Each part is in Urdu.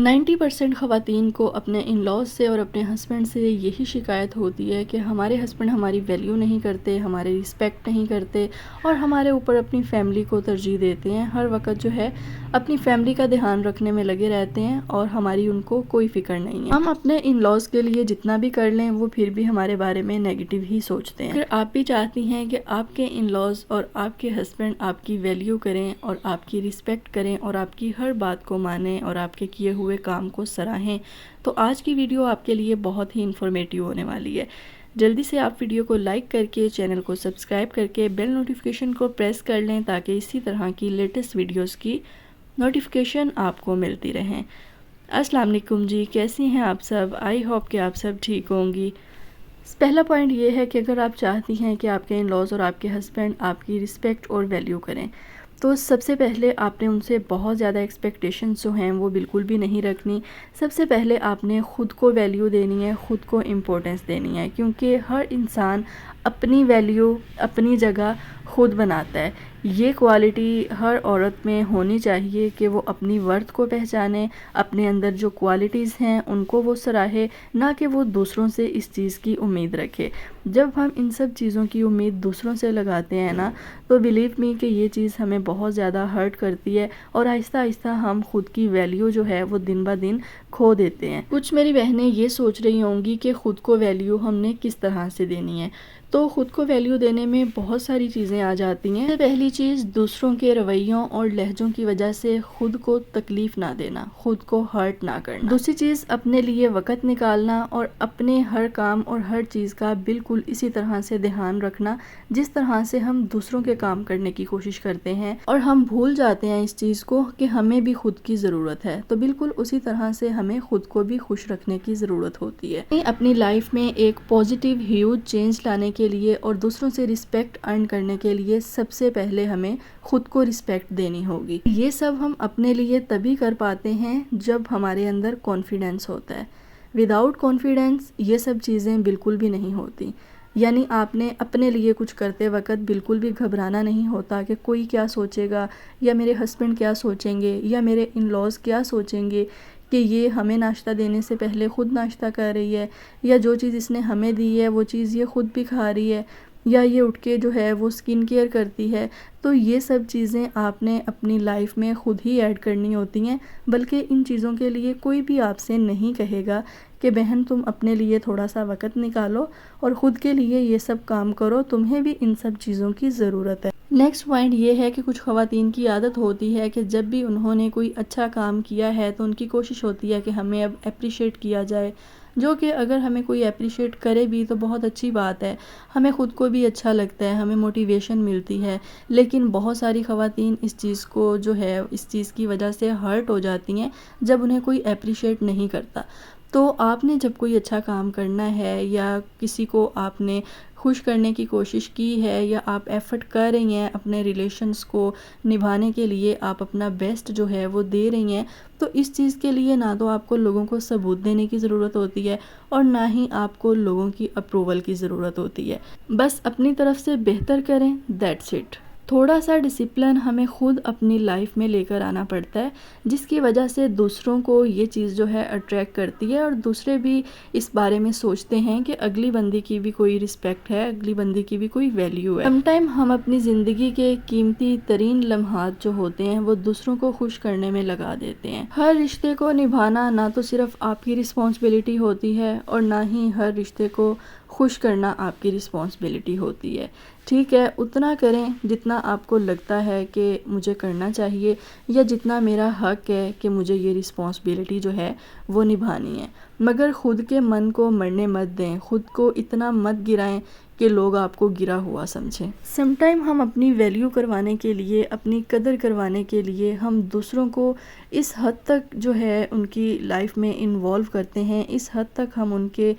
90% خواتین کو اپنے ان لاز سے اور اپنے ہسبینڈ سے یہی شکایت ہوتی ہے کہ ہمارے ہسبینڈ ہماری ویلیو نہیں کرتے، ہمارے رسپیکٹ نہیں کرتے اور ہمارے اوپر اپنی فیملی کو ترجیح دیتے ہیں۔ ہر وقت جو ہے اپنی فیملی کا دھیان رکھنے میں لگے رہتے ہیں اور ہماری ان کو کوئی فکر نہیں ہے۔ ہم اپنے ان لاز کے لیے جتنا بھی کر لیں وہ پھر بھی ہمارے بارے میں نیگیٹو ہی سوچتے ہیں۔ اگر آپ بھی چاہتی ہیں کہ آپ کے ان لاز اور آپ کے ہسبینڈ آپ کی ویلیو کریں اور آپ کی رسپیکٹ کریں اور آپ کی ہر بات کو مانیں اور آپ کے کیے ہوئے کام کو سراہیں، تو آج کی ویڈیو آپ کے لیے بہت ہی انفارمیٹیو ہونے والی ہے۔ جلدی سے آپ ویڈیو کو لائک کر کے چینل کو سبسکرائب کر کے بیل نوٹیفیکیشن کو پریس کر لیں تاکہ اسی طرح کی لیٹسٹ ویڈیوز کی نوٹیفیکیشن آپ کو ملتی رہیں۔ السلام علیکم جی، کیسی ہیں آپ سب؟ آئی ہوپ کہ آپ سب ٹھیک ہوں گی۔ پہلا پوائنٹ یہ ہے کہ اگر آپ چاہتی ہیں کہ آپ کے ان لاز اور آپ کے ہسبینڈ آپ کی رسپیکٹ اور ویلیو کریں تو سب سے پہلے آپ نے ان سے بہت زیادہ ایکسپیکٹیشنز جو ہیں وہ بالکل بھی نہیں رکھنی۔ سب سے پہلے آپ نے خود کو ویلیو دینی ہے، خود کو امپورٹنس دینی ہے، کیونکہ ہر انسان اپنی ویلیو اپنی جگہ خود بناتا ہے۔ یہ کوالٹی ہر عورت میں ہونی چاہیے کہ وہ اپنی ورتھ کو پہچانے، اپنے اندر جو کوالٹیز ہیں ان کو وہ سراہے، نہ کہ وہ دوسروں سے اس چیز کی امید رکھے۔ جب ہم ان سب چیزوں کی امید دوسروں سے لگاتے ہیں نا، تو بلیو می کہ یہ چیز ہمیں بہت زیادہ ہرٹ کرتی ہے اور آہستہ آہستہ ہم خود کی ویلیو جو ہے وہ دن بہ دن کھو دیتے ہیں۔ کچھ میری بہنیں یہ سوچ رہی ہوں گی کہ خود کو ویلیو ہم نے کس طرح سے دینی ہے، تو خود کو ویلیو دینے میں بہت ساری چیزیں آ جاتی ہیں۔ پہلی چیز، دوسروں کے رویوں اور لہجوں کی وجہ سے خود کو تکلیف نہ دینا، خود کو ہرٹ نہ کرنا۔ دوسری چیز، اپنے لیے وقت نکالنا اور اپنے ہر کام اور ہر چیز کا بالکل اسی طرح سے دھیان رکھنا جس طرح سے ہم دوسروں کے کام کرنے کی کوشش کرتے ہیں اور ہم بھول جاتے ہیں اس چیز کو کہ ہمیں بھی خود کی ضرورت ہے، تو بالکل اسی طرح سے ہمیں خود کو بھی خوش رکھنے کی ضرورت ہوتی ہے۔ اپنی لائف میں ایک پازیٹیو ہیوج چینج لانے کے لیے اور دوسروں سے رسپیکٹ ارن کرنے کے لیے سب سے پہلے ہمیں خود کو رسپیکٹ دینی ہوگی۔ یہ سب ہم اپنے لیے تبھی کر پاتے ہیں جب ہمارے اندر کانفیڈنس ہوتا ہے۔ وداؤٹ کانفیڈنس یہ سب چیزیں بالکل بھی نہیں ہوتی۔ یعنی آپ نے اپنے لیے کچھ کرتے وقت بالکل بھی گھبرانا نہیں ہوتا کہ کوئی کیا سوچے گا، یا میرے ہسبینڈ کیا سوچیں گے، یا میرے ان لاز کیا سوچیں گے کہ یہ ہمیں ناشتہ دینے سے پہلے خود ناشتہ کر رہی ہے، یا جو چیز اس نے ہمیں دی ہے وہ چیز یہ خود بھی کھا رہی ہے، یا یہ اٹھ کے جو ہے وہ سکن کیئر کرتی ہے۔ تو یہ سب چیزیں آپ نے اپنی لائف میں خود ہی ایڈ کرنی ہوتی ہیں، بلکہ ان چیزوں کے لیے کوئی بھی آپ سے نہیں کہے گا کہ بہن تم اپنے لیے تھوڑا سا وقت نکالو اور خود کے لیے یہ سب کام کرو، تمہیں بھی ان سب چیزوں کی ضرورت ہے۔ نیکسٹ پوائنٹ یہ ہے کہ کچھ خواتین کی عادت ہوتی ہے کہ جب بھی انہوں نے کوئی اچھا کام کیا ہے تو ان کی کوشش ہوتی ہے کہ ہمیں اب اپریشیٹ کیا جائے، جو کہ اگر ہمیں کوئی اپریشیٹ کرے بھی تو بہت اچھی بات ہے، ہمیں خود کو بھی اچھا لگتا ہے، ہمیں موٹیویشن ملتی ہے۔ لیکن بہت ساری خواتین اس چیز کو جو ہے اس چیز کی وجہ سے ہرٹ ہو جاتی ہیں جب انہیں کوئی اپریشیٹ نہیں کرتا۔ تو آپ نے جب کوئی اچھا کام کرنا ہے یا کسی کو آپ نے خوش کرنے کی کوشش کی ہے یا آپ ایفرٹ کر رہی ہیں اپنے ریلیشنز کو نبھانے کے لیے، آپ اپنا بیسٹ جو ہے وہ دے رہی ہیں، تو اس چیز کے لیے نہ تو آپ کو لوگوں کو ثبوت دینے کی ضرورت ہوتی ہے اور نہ ہی آپ کو لوگوں کی اپروول کی ضرورت ہوتی ہے۔ بس اپنی طرف سے بہتر کریں، دیٹس اٹ۔ تھوڑا سا ڈسپلن ہمیں خود اپنی لائف میں لے کر آنا پڑتا ہے، جس کی وجہ سے دوسروں کو یہ چیز جو ہے اٹریکٹ کرتی ہے اور دوسرے بھی اس بارے میں سوچتے ہیں کہ اگلی بندی کی بھی کوئی رسپیکٹ ہے، اگلی بندی کی بھی کوئی ویلیو ہے۔ سم ٹائم ہم اپنی زندگی کے قیمتی ترین لمحات جو ہوتے ہیں وہ دوسروں کو خوش کرنے میں لگا دیتے ہیں۔ ہر رشتے کو نبھانا نہ تو صرف آپ کی رسپانسبلٹی ہوتی ہے اور نہ ہی ہر رشتے کو خوش کرنا آپ کی رسپانسبلٹی ہوتی ہے۔ ٹھیک ہے، اتنا کریں جتنا آپ کو لگتا ہے کہ مجھے کرنا چاہیے یا جتنا میرا حق ہے کہ مجھے یہ رسپانسبلٹی جو ہے وہ نبھانی ہے، مگر خود کے من کو مرنے مت دیں، خود کو اتنا مت گرائیں کہ لوگ آپ کو گرا ہوا سمجھیں۔ سم ٹائم ہم اپنی ویلیو کروانے کے لیے، اپنی قدر کروانے کے لیے ہم دوسروں کو اس حد تک جو ہے ان کی لائف میں انوالو کرتے ہیں، اس حد تک ہم ان کے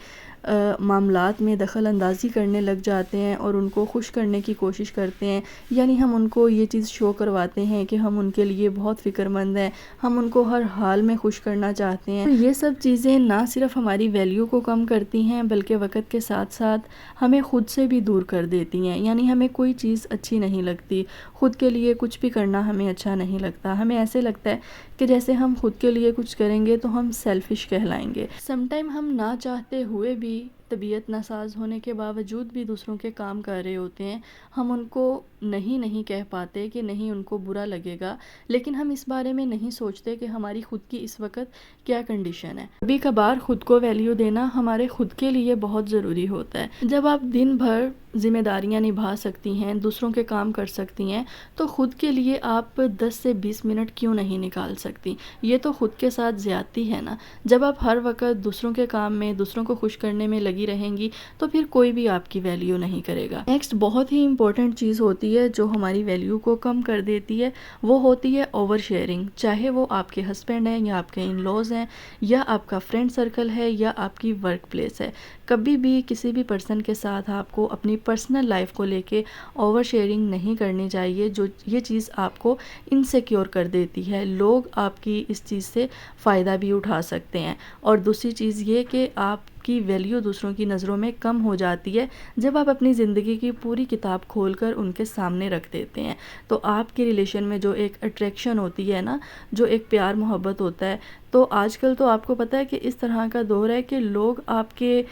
معاملات میں دخل اندازی کرنے لگ جاتے ہیں اور ان کو خوش کرنے کی کوشش کرتے ہیں، یعنی ہم ان کو یہ چیز شو کرواتے ہیں کہ ہم ان کے لیے بہت فکر مند ہیں، ہم ان کو ہر حال میں خوش کرنا چاہتے ہیں۔ یہ سب چیزیں نہ صرف ہماری ویلیو کو کم کرتی ہیں بلکہ وقت کے ساتھ ساتھ ہمیں خود خود سے بھی دور کر دیتی ہیں. یعنی ہمیں کوئی چیز اچھی نہیں لگتی، خود کے لیے کچھ بھی کرنا ہمیں اچھا نہیں لگتا. ہمیں ایسے لگتا ہے کہ جیسے ہم خود کے لیے کچھ کریں گے تو ہم سیلفش کہلائیں گے. سم ٹائم ہم نہ چاہتے ہوئے بھی، طبیعت ناساز ہونے کے باوجود بھی دوسروں کے کام کر رہے ہوتے ہیں. ہم ان کو نہیں کہہ پاتے کہ نہیں ان کو برا لگے گا، لیکن ہم اس بارے میں نہیں سوچتے کہ ہماری خود کی اس وقت کیا کنڈیشن ہے. کبھی کبھار خود کو ویلیو دینا ہمارے خود کے لیے بہت ضروری ہوتا ہے. جب آپ دن بھر ذمہ داریاں نبھا سکتی ہیں، دوسروں کے کام کر سکتی ہیں، تو خود کے لیے آپ 10 سے 20 منٹ کیوں نہیں نکال سکتی؟ یہ تو خود کے ساتھ زیادتی ہے نا. جب آپ ہر وقت دوسروں کے کام میں، دوسروں کو خوش کرنے میں لگی رہیں گی تو پھر کوئی بھی آپ کی ویلیو نہیں کرے گا. نیکسٹ بہت ہی امپورٹنٹ چیز ہوتی ہے جو ہماری ویلیو کو کم کر دیتی ہے، وہ ہوتی ہے اوور شیئرنگ. چاہے وہ آپ کے ہسبینڈ ہیں یا آپ کے ان لاز ہیں یا آپ کا فرینڈ سرکل ہے یا آپ کی ورک پلیس ہے، کبھی بھی کسی بھی پرسن کے ساتھ آپ کو اپنی پرسنل لائف کو لے کے اوور شیئرنگ نہیں کرنی چاہیے. جو یہ چیز آپ کو انسیکیور کر دیتی ہے. لوگ آپ کی اس چیز سے فائدہ بھی اٹھا سکتے ہیں. اور دوسری چیز یہ کہ آپ کی ویلیو دوسروں کی نظروں میں کم ہو جاتی ہے جب آپ اپنی زندگی کی پوری کتاب کھول کر ان کے سامنے رکھ دیتے ہیں. تو آپ کے ریلیشن میں جو ایک اٹریکشن ہوتی ہے نا، جو ایک پیار محبت ہوتا ہے، تو آج کل تو آپ کو پتہ ہے کہ اس طرح کا دور ہے کہ لوگ آپ کے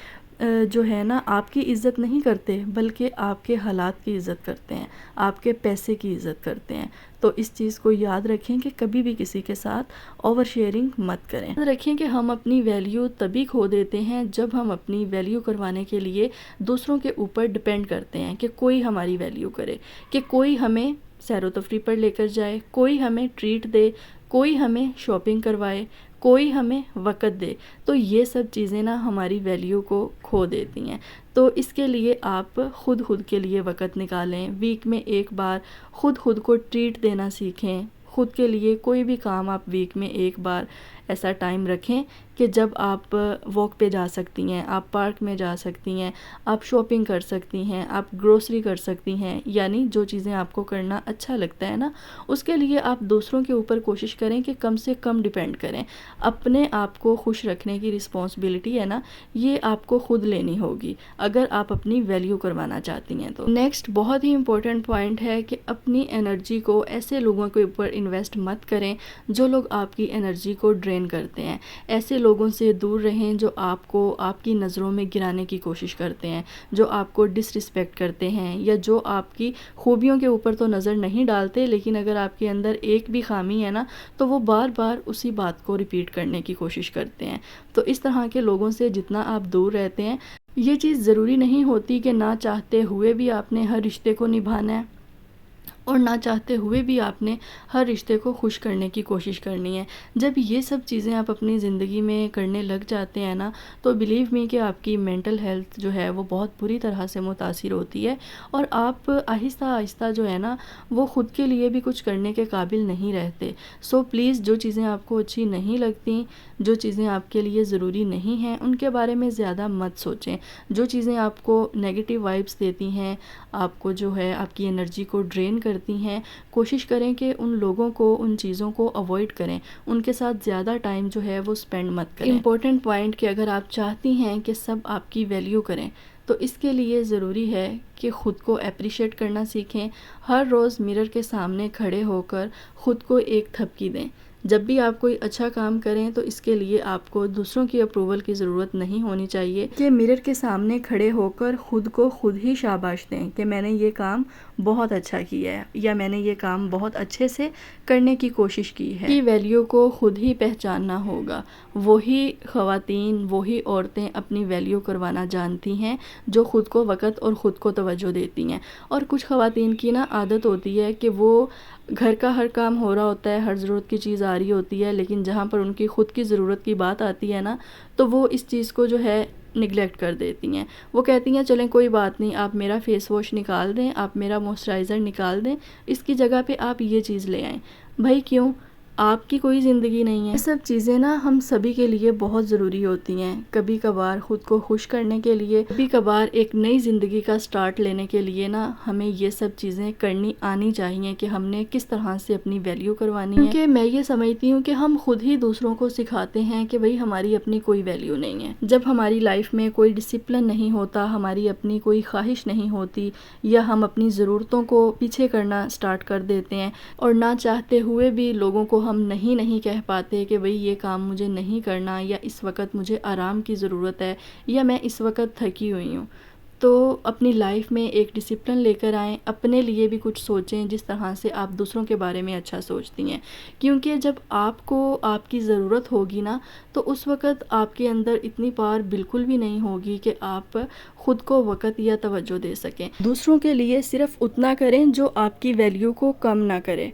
جو ہے نا آپ کی عزت نہیں کرتے، بلکہ آپ کے حالات کی عزت کرتے ہیں، آپ کے پیسے کی عزت کرتے ہیں. تو اس چیز کو یاد رکھیں کہ کبھی بھی کسی کے ساتھ اوور شیئرنگ مت کریں. یاد رکھیں کہ ہم اپنی ویلیو تبھی کھو دیتے ہیں جب ہم اپنی ویلیو کروانے کے لیے دوسروں کے اوپر ڈپینڈ کرتے ہیں کہ کوئی ہماری ویلیو کرے، کہ کوئی ہمیں سیر و تفریح پر لے کر جائے، کوئی ہمیں ٹریٹ دے، کوئی ہمیں شاپنگ کروائے، کوئی ہمیں وقت دے. تو یہ سب چیزیں نا ہماری ویلیو کو کھو دیتی ہیں. تو اس کے لیے آپ خود کے لیے وقت نکالیں. ویک میں ایک بار خود کو ٹریٹ دینا سیکھیں. خود کے لیے کوئی بھی کام آپ ویک میں ایک بار ایسا ٹائم رکھیں کہ جب آپ واک پہ جا سکتی ہیں، آپ پارک میں جا سکتی ہیں، آپ شاپنگ کر سکتی ہیں، آپ گروسری کر سکتی ہیں. یعنی جو چیزیں آپ کو کرنا اچھا لگتا ہے نا، اس کے لیے آپ دوسروں کے اوپر کوشش کریں کہ کم سے کم ڈیپینڈ کریں. اپنے آپ کو خوش رکھنے کی رسپانسبلٹی ہے نا، یہ آپ کو خود لینی ہوگی اگر آپ اپنی ویلیو کروانا چاہتی ہیں تو. نیکسٹ بہت ہی امپورٹنٹ پوائنٹ ہے کہ اپنی انرجی کو ایسے لوگوں کے اوپر انویسٹ مت کریں جو لوگ آپ کی انرجی کو ڈرین کرتے ہیں. ایسے لوگوں سے دور رہیں جو آپ کو آپ کی نظروں میں گرانے کی کوشش کرتے ہیں، جو آپ کو ڈس رسپیکٹ کرتے ہیں، یا جو آپ کی خوبیوں کے اوپر تو نظر نہیں ڈالتے، لیکن اگر آپ کے اندر ایک بھی خامی ہے نا تو وہ بار بار اسی بات کو ریپیٹ کرنے کی کوشش کرتے ہیں. تو اس طرح کے لوگوں سے جتنا آپ دور رہتے ہیں، یہ چیز ضروری نہیں ہوتی کہ نہ چاہتے ہوئے بھی آپ نے ہر رشتے کو نبھانا ہے اور نہ چاہتے ہوئے بھی آپ نے ہر رشتے کو خوش کرنے کی کوشش کرنی ہے. جب یہ سب چیزیں آپ اپنی زندگی میں کرنے لگ جاتے ہیں نا، تو بلیو می کہ آپ کی مینٹل ہیلتھ جو ہے وہ بہت بری طرح سے متاثر ہوتی ہے، اور آپ آہستہ آہستہ جو ہے نا وہ خود کے لیے بھی کچھ کرنے کے قابل نہیں رہتے. سو پلیز جو چیزیں آپ کو اچھی نہیں لگتی، جو چیزیں آپ کے لیے ضروری نہیں ہیں، ان کے بارے میں زیادہ مت سوچیں. جو چیزیں آپ کو نیگیٹو وائبس دیتی ہیں، آپ کو جو ہے آپ کی انرجی کو ڈرین کرتی ہیں، کوشش کریں کہ ان لوگوں کو، ان چیزوں کو اوائڈ کریں. ان کے ساتھ زیادہ ٹائم جو ہے وہ سپینڈ مت کریں. امپورٹنٹ پوائنٹ کہ اگر آپ چاہتی ہیں کہ سب آپ کی ویلیو کریں تو اس کے لیے ضروری ہے کہ خود کو اپریشیٹ کرنا سیکھیں. ہر روز مرر کے سامنے کھڑے ہو کر خود کو ایک تھپکی دیں. جب بھی آپ کوئی اچھا کام کریں تو اس کے لیے آپ کو دوسروں کی اپروول کی ضرورت نہیں ہونی چاہیے کہ مرر کے سامنے کھڑے ہو کر خود کو خود ہی شاباش دیں کہ میں نے یہ کام بہت اچھا کیا ہے یا میں نے یہ کام بہت اچھے سے کرنے کی کوشش کی ہے. کی ویلیو کو خود ہی پہچاننا ہوگا. وہی خواتین، وہی عورتیں اپنی ویلیو کروانا جانتی ہیں جو خود کو وقت اور خود کو توجہ دیتی ہیں. اور کچھ خواتین کی نا عادت ہوتی ہے کہ وہ گھر کا ہر کام ہو رہا ہوتا ہے، ہر ضرورت کی چیز آ رہی ہوتی ہے، لیکن جہاں پر ان کی خود کی ضرورت کی بات آتی ہے نا تو وہ اس چیز کو جو ہے نگلیکٹ کر دیتی ہیں. وہ کہتی ہیں چلیں کوئی بات نہیں، آپ میرا فیس واش نکال دیں، آپ میرا موئسچرائزر نکال دیں، اس کی جگہ پہ آپ یہ چیز لے آئیں. بھائی کیوں؟ آپ کی کوئی زندگی نہیں ہے۔ یہ سب چیزیں نا ہم سبھی کے لیے بہت ضروری ہوتی ہیں، کبھی کبھار خود کو خوش کرنے کے لیے، کبھی کبھار ایک نئی زندگی کا سٹارٹ لینے کے لیے نا ہمیں یہ سب چیزیں کرنی آنی چاہیے کہ ہم نے کس طرح سے اپنی ویلیو کروانی ہے۔ کیونکہ میں یہ سمجھتی ہوں کہ ہم خود ہی دوسروں کو سکھاتے ہیں کہ بھئی ہماری اپنی کوئی ویلیو نہیں ہے۔ جب ہماری لائف میں کوئی ڈسپلن نہیں ہوتا، ہماری اپنی کوئی خواہش نہیں ہوتی، یا ہم اپنی ضرورتوں کو پیچھے کرنا سٹارٹ کر دیتے ہیں اور نہ چاہتے ہوئے بھی لوگوں کو ہم نہیں کہہ پاتے کہ بھئی یہ کام مجھے نہیں کرنا، یا اس وقت مجھے آرام کی ضرورت ہے، یا میں اس وقت تھکی ہوئی ہوں، تو اپنی لائف میں ایک ڈسپلن لے کر آئیں، اپنے لیے بھی کچھ سوچیں جس طرح سے آپ دوسروں کے بارے میں اچھا سوچتی ہیں۔ کیونکہ جب آپ کو آپ کی ضرورت ہوگی نا تو اس وقت آپ کے اندر اتنی پاور بالکل بھی نہیں ہوگی کہ آپ خود کو وقت یا توجہ دے سکیں۔ دوسروں کے لیے صرف اتنا کریں جو آپ کی ویلیو کو کم نہ کرے۔